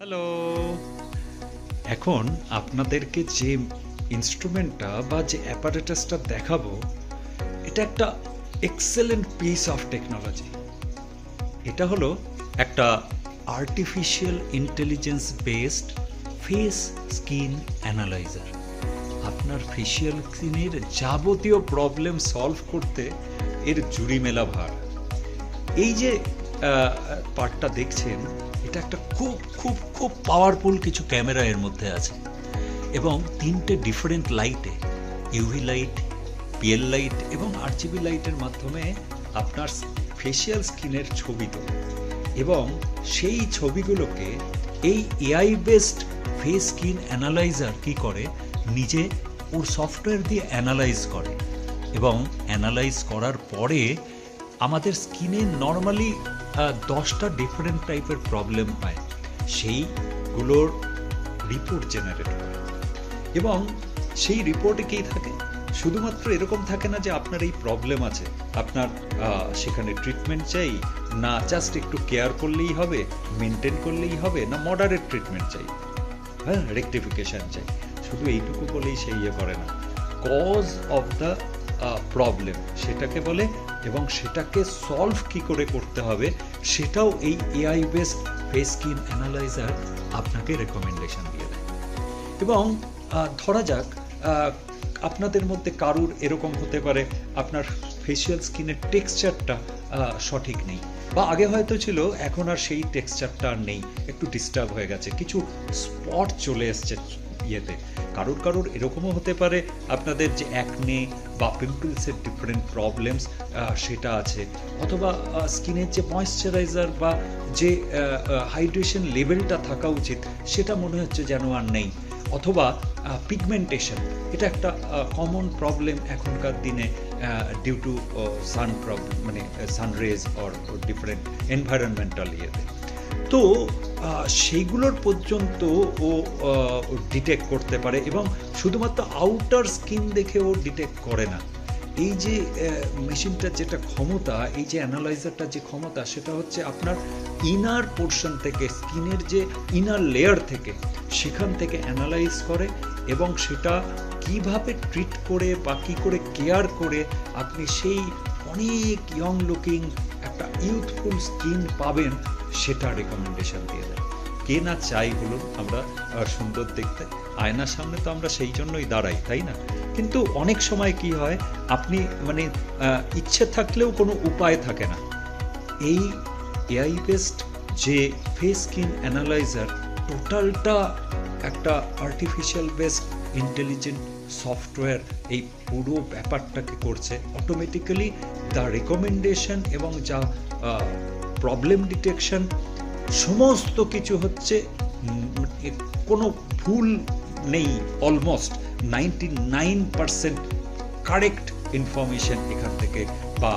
Hello! এখন আপনাদেরকে যে ইন্সট্রুমেন্টটা বা যে অ্যাপারেটাসটা দেখাবো, এটা একটা এক্সেলেন্ট পিস অফ টেকনোলজি। এটা হলো একটা artificial intelligence based face skin analyser. আপনার ফেসিয়াল স্কিনের যাবতীয় প্রবলেম সলভ করতে এর জুড়ি মেলা ভার। এই যে পার্টটা দেখছেন, এটা একটা খুব খুব খুব পাওয়ারফুল কিছু ক্যামেরা এর মধ্যে আছে এবং 3টে ডিফারেন্ট লাইটে, ইউভি লাইট, পিএল লাইট এবং আরজিবি লাইটের মাধ্যমে আপনার ফেসিয়াল স্কিনের ছবি তোলে এবং সেই ছবিগুলোকে এই AI based face skin analyser কি করে, নিজে ওর সফটওয়্যার দিয়ে অ্যানালাইজ করে এবং অ্যানালাইজ করার পরে আমাদের স্কিনে নর্মালি 10টা ডিফারেন্ট টাইপের প্রবলেম হয়, সেইগুলোর রিপোর্ট জেনারেট করে এবং সেই রিপোর্টে কী থাকে, শুধুমাত্র এরকম থাকে না যে আপনার এই প্রবলেম আছে, আপনার সেখানে ট্রিটমেন্ট চাই না, জাস্ট একটু কেয়ার করলেই হবে, মেনটেন করলেই হবে, না মডারেট ট্রিটমেন্ট চাই, হ্যাঁ রেকটিফিকেশান চাই, শুধু এইটুকু বলেই সে ইয়ে করে না, কজ অফ দ্য প্রবলেম সেটাকে বলে এবং সেটাকে সলভ কি করে করতে হবে সেটাও এই AI based face skin analyser আপনাকে রেকমেন্ডেশন দিয়ে দেয়। এবং ধরা যাক আপনাদের মধ্যে কারুর এরকম হতে পারে আপনার ফেসিয়াল স্কিনের টেক্সচারটা সঠিক নেই, বা আগে হয়তো ছিল, এখন আর সেই টেক্সচারটা আর নেই, একটু ডিস্টার্ব হয়ে গেছে, কিছু স্পট চলে এসছে ইয়েতে। কারুর এরকমও হতে পারে আপনাদের যে অ্যাকনে বা পিম্পলসের ডিফারেন্ট প্রবলেমস সেটা আছে, অথবা স্কিনের যে ময়েশ্চারাইজার বা যে হাইড্রেশন লেভেলটা থাকা উচিত সেটা মনে হচ্ছে যেন আর নেই, অথবা পিগমেন্টেশন, এটা একটা কমন প্রবলেম এখনকার দিনে ডিউ টু সান প্রবলেম, মানে সানরেজ অর ডিফারেন্ট এনভায়রনমেন্টাল ইয়েতে। তো সেইগুলোর পর্যন্ত ও ডিটেক্ট করতে পারে এবং শুধুমাত্র আউটার স্কিন দেখে ও ডিটেক্ট করে না। এই যে মেশিনটার যেটা ক্ষমতা, এই যে অ্যানালাইজারটার যে ক্ষমতা, সেটা হচ্ছে আপনার ইনার পোর্শন থেকে, স্কিনের যে ইনার লেয়ার থেকে, সেখান থেকে অ্যানালাইজ করে এবং সেটা কিভাবে ট্রিট করে বা কী করে কেয়ার করে আপনি সেই অনেক ইয়ং লুকিং একটা ইউথফুল স্কিন পাবেন সেটা রেকমেন্ডেশন দিয়ে দেয়। কে না চাই বলুন আমরা সুন্দর দেখতে, আয়নার সামনে তো আমরা সেই জন্যই দাঁড়াই, তাই না? কিন্তু অনেক সময় কি হয়, আপনি মানে ইচ্ছে থাকলেও কোনো উপায় থাকে না। এই এআই বেসড যে ফেস স্কিন অ্যানালাইজার, টোটালটা একটা আর্টিফিশিয়াল বেসড ইন্টেলিজেন্ট সফটওয়্যার এই পুরো ব্যাপারটাকে করছে অটোমেটিক্যালি। দ্য রেকমেন্ডেশন এবং যা প্রবলেম ডিটেকশন সমস্ত কিছু হচ্ছে, কোনো ভুল নেই, অলমোস্ট 99% কারেক্ট ইনফরমেশন এখান থেকে বা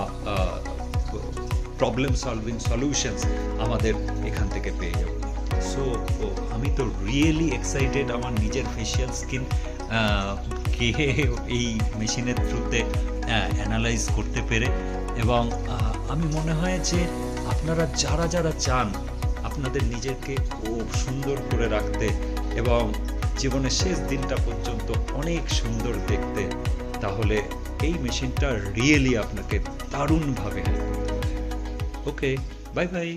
প্রবলেম সলভিং সলিউশনস আমাদের এখান থেকে পেয়ে যাব। সো আমি তো রিয়েলি এক্সাইটেড আমার নিজের ফেসিয়াল স্কিন কে এই মেশিনের থ্রুতে অ্যানালাইজ করতে পেরে। এবং আমি মনে হয় যে আপনারা যারা যারা চান আপনাদের নিজেকে খুব সুন্দর করে রাখতে এবং জীবনের শেষ দিনটা পর্যন্ত অনেক সুন্দর দেখতে, তাহলে এই মেশিনটা রিয়েলি আপনাকে দারুণভাবে হেল্প করতে পারে। ওকে, বাই বাই।